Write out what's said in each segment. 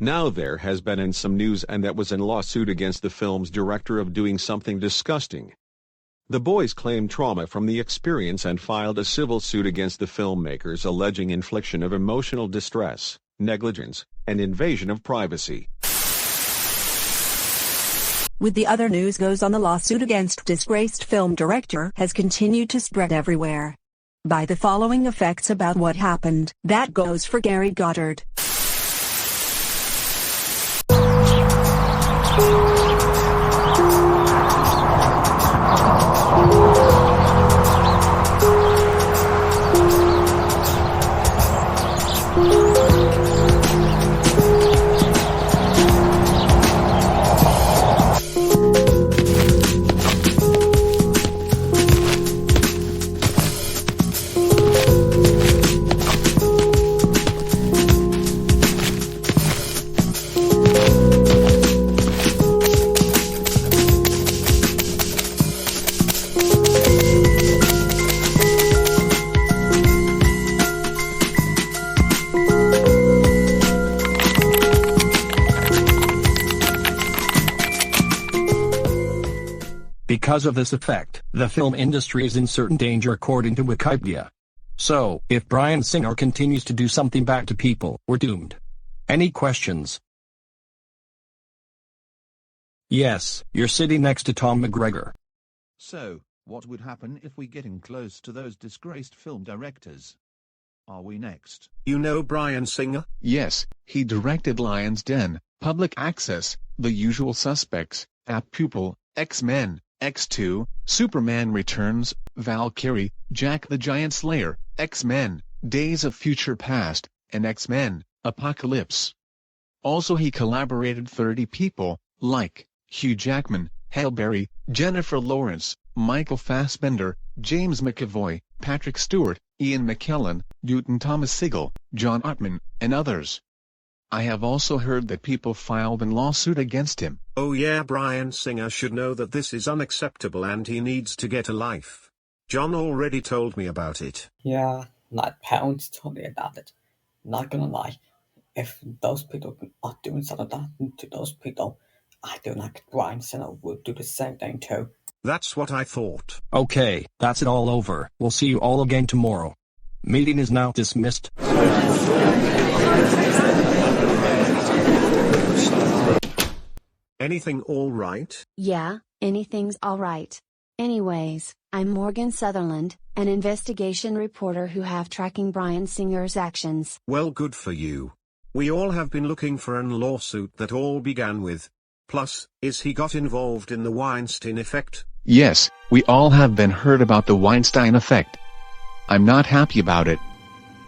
Now there has been in some news, and that was in lawsuit against the film's director of doing something disgusting. The boys claimed trauma from the experience and filed a civil suit against the filmmakers, alleging infliction of emotional distress, negligence, and invasion of privacy. With the other news goes on, the lawsuit against disgraced film director has continued to spread everywhere. By the following facts about what happened. That goes for Gary Goddard. Because of this effect, the film industry is in certain danger according to Wikipedia. So, if Bryan Singer continues to do something back to people, we're doomed. Any questions? Yes, you're sitting next to Tom McGregor. So, what would happen if we getting close to those disgraced film directors? Are we next? You know Bryan Singer? Yes, he directed Lion's Den, Public Access, The Usual Suspects, App Pupil, X-Men, X2, Superman Returns, Valkyrie, Jack the Giant Slayer, X-Men, Days of Future Past, and X-Men, Apocalypse. Also he collaborated 30 people, like Hugh Jackman, Halle Berry, Jennifer Lawrence, Michael Fassbender, James McAvoy, Patrick Stewart, Ian McKellen, Newton Thomas Sigel, John Ottman, and others. I have also heard that people filed a lawsuit against him. Oh yeah, Bryan Singer should know that this is unacceptable and he needs to get a life. John already told me about it. Yeah, my parents told me about it. Not gonna lie, if those people are doing something like that to those people, I feel like Bryan Singer would do the same thing too. That's what I thought. Okay, that's it all over. We'll see you all again tomorrow. Meeting is now dismissed. Anything all right? Yeah, anything's all right. Anyways, I'm Morgan Sutherland, an investigation reporter who have tracking Bryan Singer's actions. Well, good for you. We all have been looking for an lawsuit that all began with. Plus, is he got involved in the Weinstein effect? Yes, we all have been heard about the Weinstein effect. I'm not happy about it.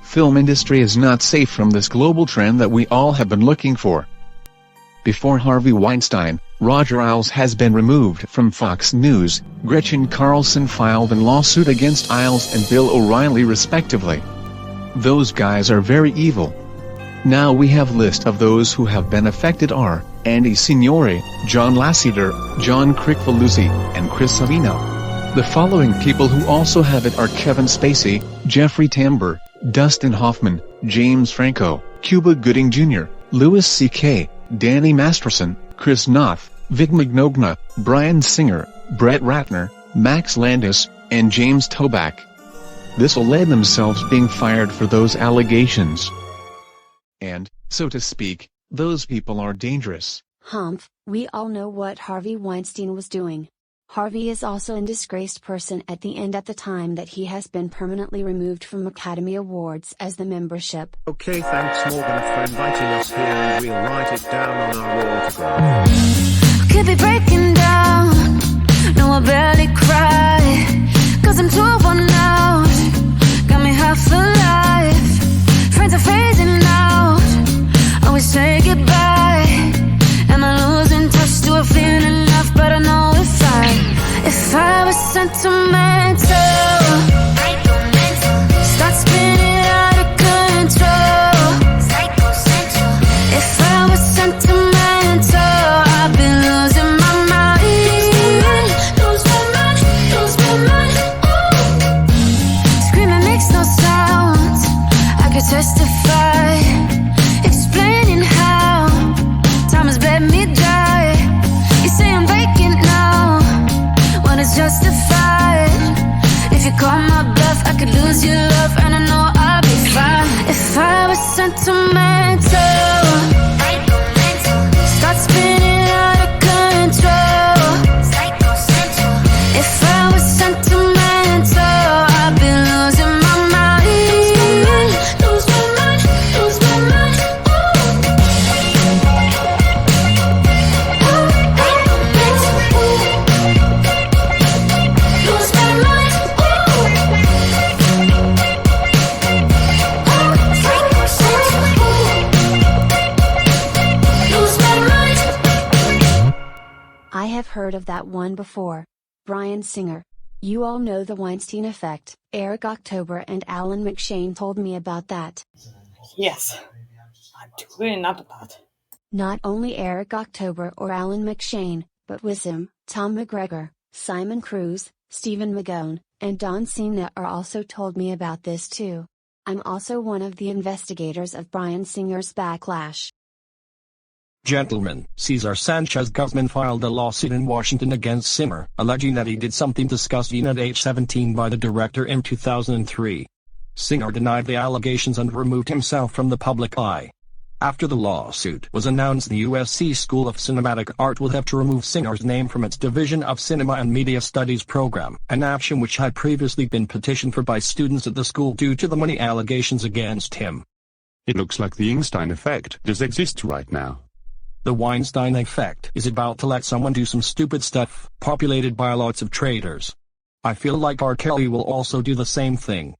Film industry is not safe from this global trend that we all have been looking for. Before Harvey Weinstein, Roger Ailes has been removed from Fox News. Gretchen Carlson filed a lawsuit against Ailes and Bill O'Reilly respectively. Those guys are very evil. Now we have list of those who have been affected are Andy Signore, John Lasseter, John Kricfalusi, and Chris Savino. The following people who also have it are Kevin Spacey, Jeffrey Tambor, Dustin Hoffman, James Franco, Cuba Gooding Jr., Louis C.K., Danny Masterson, Chris Noth, Vic Mignogna, Bryan Singer, Brett Ratner, Max Landis, and James Toback. This will lead themselves being fired for those allegations. And, so to speak, those people are dangerous. Humph, we all know what Harvey Weinstein was doing. Harvey is also a disgraced person at the end at the time that he has been permanently removed from Academy Awards as the membership. Okay, thanks Morgan for inviting us here and we'll write it down on our autograph. Could be breaking down, no I barely cry, cause I'm too worn out, got me half alive, friends are phasing out, always say goodbye, am I losing touch to a feeling love, but I know if I was sentimental, start spinning out of control, if I was sentimental, I'd be losing my mind, lose my mind, ooh. Screaming makes no sound, I could testify, explaining how justified. If you call my bluff, I could lose your love, and I know I'll be fine. If I was sentimental, start spinning out of control. If I was sentimental, I'd be losing my mind. Lose my mind, lose my mind. Lose my mind. Lose my mind. I have heard of that one before. Bryan Singer. You all know the Weinstein effect. Eric October and Alan McShane told me about that. Yes, I do remember that. Not only Eric October or Alan McShane, but Wissam, Tom McGregor, Simon Cruz, Stephen Magone, and Don Cena are also told me about this too. I'm also one of the investigators of Bryan Singer's backlash. Gentlemen, Cesar Sanchez Guzman filed a lawsuit in Washington against Singer, alleging that he did something disgusting at age 17 by the director in 2003. Singer denied the allegations and removed himself from the public eye. After the lawsuit was announced, the USC School of Cinematic Art will have to remove Singer's name from its Division of Cinema and Media Studies program, an action which had previously been petitioned for by students at the school due to the money allegations against him. It looks like the Weinstein effect does exist right now. The Weinstein effect is about to let someone do some stupid stuff, populated by lots of traitors. I feel like R. Kelly will also do the same thing.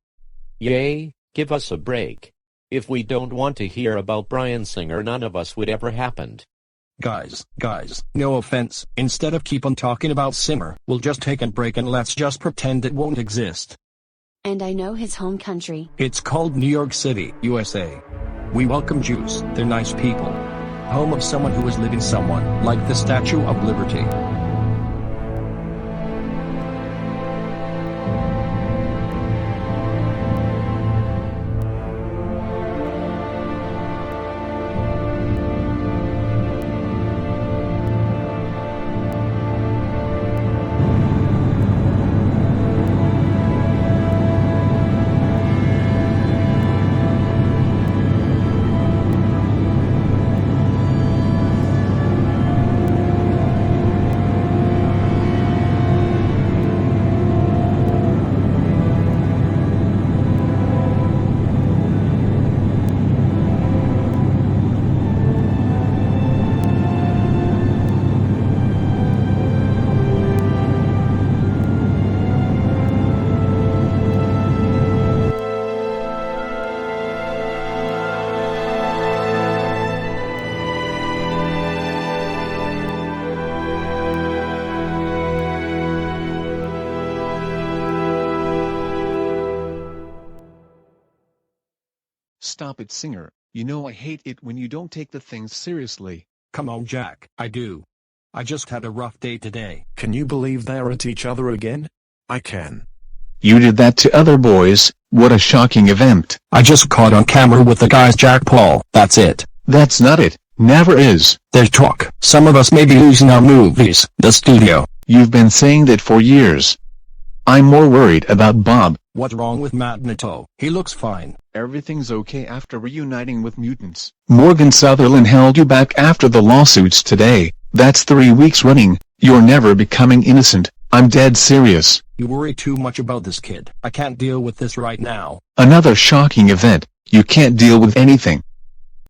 Yay, give us a break. If we don't want to hear about Bryan Singer, none of us would ever happened. Guys, no offense, instead of keep on talking about Singer, we'll just take a break and let's just pretend it won't exist. And I know his home country. It's called New York City, USA. We welcome Jews, they're nice people. Home of someone who is living someone, like the Statue of Liberty. Stop it, Singer. You know I hate it when you don't take the things seriously. Come on, Jack, I do. I just had a rough day today. Can you believe they're at each other again? I can. You did that to other boys, what a shocking event. I just caught on camera with the guys Jack Paul, that's it. That's not it, never is. There's talk, some of us may be losing our movies, the studio. You've been saying that for years. I'm more worried about Bob. What's wrong with Matt Nato? He looks fine. Everything's okay after reuniting with mutants. Morgan Sutherland held you back after the lawsuits today. That's 3 weeks running. You're never becoming innocent. I'm dead serious. You worry too much about this kid. I can't deal with this right now. Another shocking event. You can't deal with anything.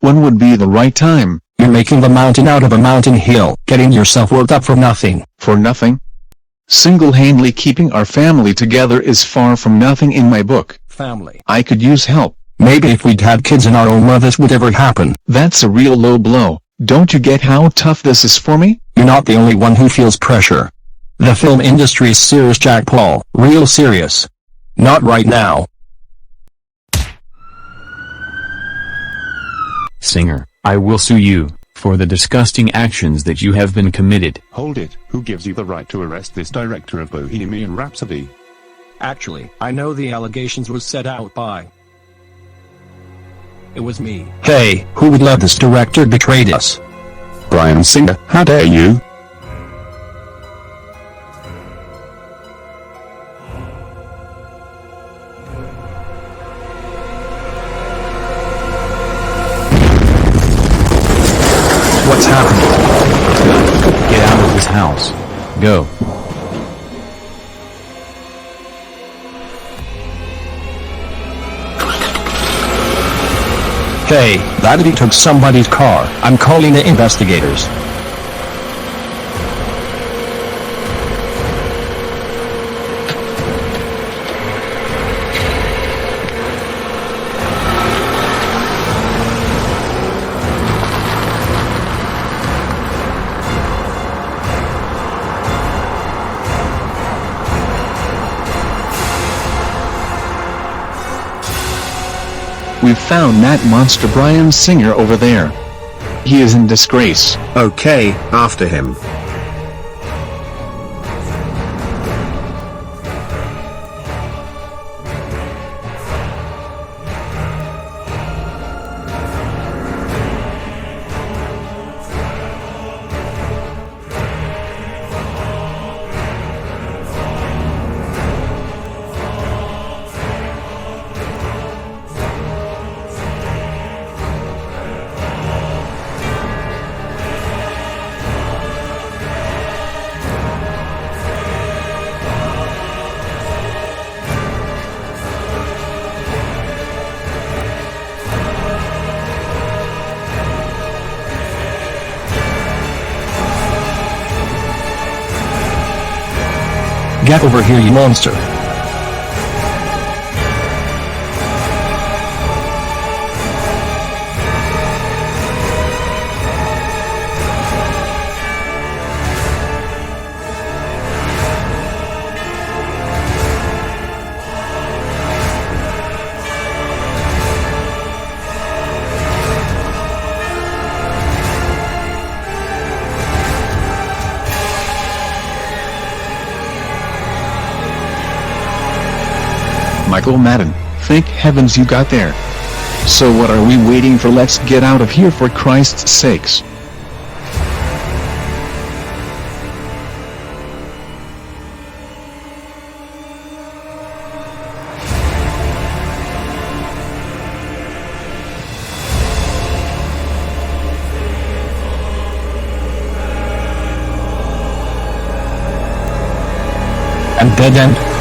When would be the right time? You're making the mountain out of a mountain hill, getting yourself worked up for nothing. For nothing? Single-handedly keeping our family together is far from nothing in my book. Family. I could use help. Maybe if we'd had kids in our own, none of this would ever happen. That's a real low blow. Don't you get how tough this is for me? You're not the only one who feels pressure. The film industry is serious, Jack Paul. Real serious. Not right now. Singer, I will sue you for the disgusting actions that you have been committed. Hold it, who gives you the right to arrest this director of Bohemian Rhapsody? Actually, I know the allegations was set out by... It was me. Hey, who would let this director betray us? Bryan Singer, how dare you? Go. Hey, that idiot took somebody's car. I'm calling the investigators. We've found that monster Bryan Singer over there. He is in disgrace. Okay, after him. Get over here, you monster. Michael Madden, thank heavens you got there. So what are we waiting for? Let's get out of here for Christ's sakes. And dead end.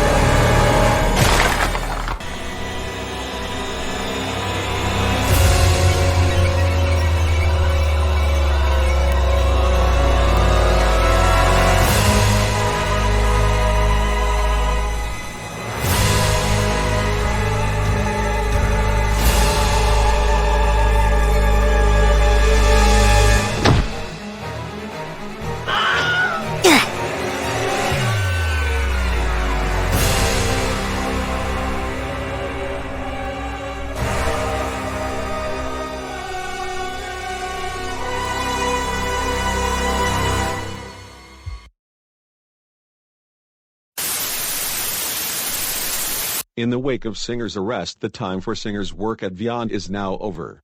In the wake of Singer's arrest, the time for Singer's work at VYOND is now over.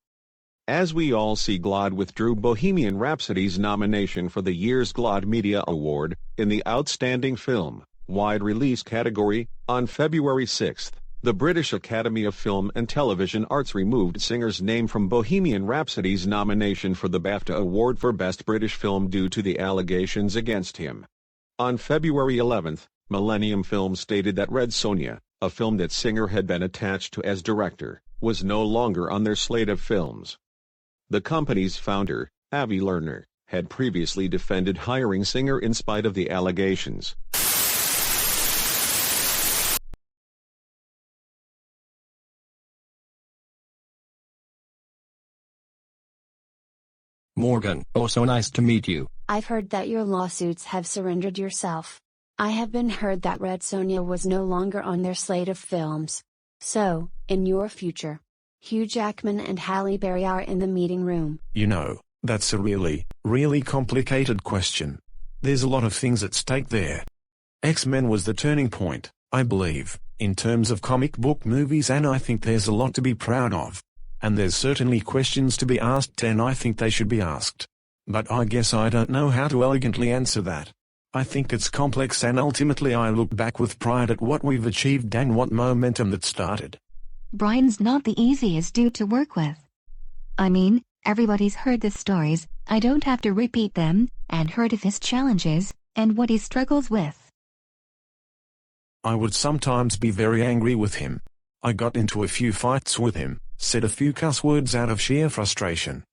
As we all see, GLAAD withdrew Bohemian Rhapsody's nomination for the year's GLAAD Media Award in the Outstanding Film, Wide Release category. On February 6, the British Academy of Film and Television Arts removed Singer's name from Bohemian Rhapsody's nomination for the BAFTA Award for Best British Film due to the allegations against him. On February 11, Millennium Films stated that Red Sonja, a film that Singer had been attached to as director, was no longer on their slate of films. The company's founder, Avi Lerner, had previously defended hiring Singer in spite of the allegations. Morgan, oh so nice to meet you. I've heard that your lawsuits have surrendered yourself. I have been heard that Red Sonja was no longer on their slate of films. So, in your future, Hugh Jackman and Halle Berry are in the meeting room. You know, that's a really complicated question. There's a lot of things at stake there. X-Men was the turning point, I believe, in terms of comic book movies, and I think there's a lot to be proud of. And there's certainly questions to be asked, and I think they should be asked. But I guess I don't know how to elegantly answer that. I think it's complex, and ultimately I look back with pride at what we've achieved and what momentum that started. Bryan's not the easiest dude to work with. I mean, everybody's heard the stories, I don't have to repeat them, and heard of his challenges, and what he struggles with. I would sometimes be very angry with him. I got into a few fights with him, said a few cuss words out of sheer frustration.